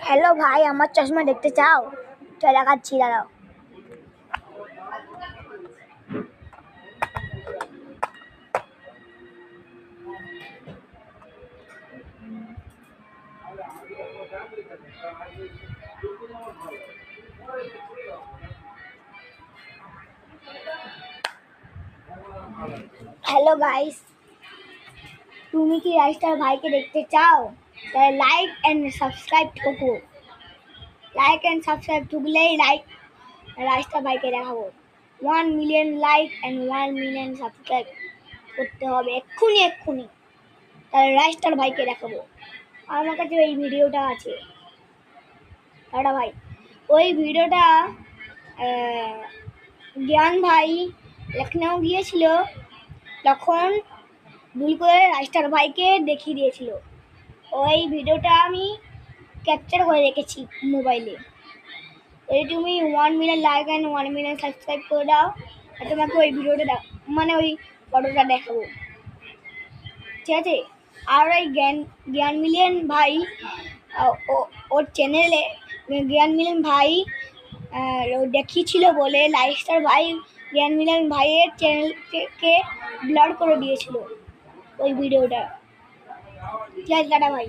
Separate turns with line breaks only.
Hello ভাই, আমার চশমা দেখতে চাও? চল দেখাচ্ছি, দাঁড়াও। হ্যালো গাইস, তুমি কি রাইস্টার ভাইকে দেখতে চাও? তাহলে লাইক অ্যান্ড সাবস্ক্রাইব ঠোকো। লাইক অ্যান্ড সাবস্ক্রাইব ঠুকলেই রাইস্টার ভাইকে দেখাবো। 1 million like and 1 million subscribe করতে হবে এক্ষুনি। তাহলে রাইস্টার ভাইকে দেখাবো। আমার কাছে ওই ভিডিওটা আছে। দাদা ভাই, ওই ভিডিওটা জ্ঞান ভাই লখনউ গিয়েছিল, তখন ভুল করে রাইস্টার ভাইকে দেখিয়ে দিয়েছিল। ওই ভিডিওটা আমি ক্যাপচার করে রেখেছি মোবাইলে। যদি তুমি 1 million like and 1 million subscribe করে দাও, তোমাকে ওই ভিডিওটা ওই ফটোটা দেখাবো, ঠিক আছে? আর ওই জ্ঞান মিলিয়ন ভাই, ওর চ্যানেলে জ্ঞান মিলিয়ন ভাই দেখিয়েছিল বলে লাইস্টার ভাই জ্ঞান মিলিয়ন ভাইয়ের চ্যানেলকে ব্লার করে দিয়েছিল ওই ভিডিওটা। ঠিক আছে দাদা ভাই।